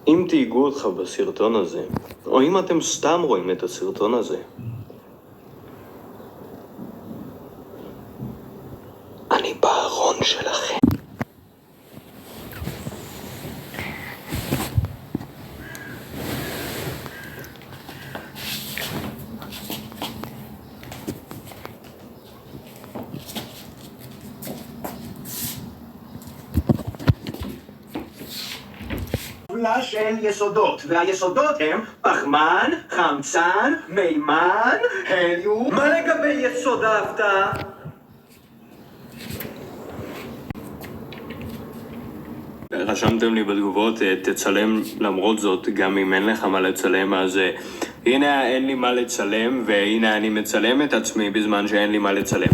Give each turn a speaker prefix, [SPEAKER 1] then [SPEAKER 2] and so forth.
[SPEAKER 1] אם תהיגו אותך בסרטון הזה, או אם אתם סתם רואים את הסרטון הזה, אני בארון שלכם.
[SPEAKER 2] של יסודות, והיסודות הם פחמן, חמצן, מימן, הליום. מה לגבי יסוד ההפתעה?
[SPEAKER 1] רשמתם לי בתגובות, תצלם למרות זאת, גם אם אין לך מה לצלם, אז הנה אין לי מה לצלם, והנה אני מצלם את עצמי בזמן שאין לי מה לצלם.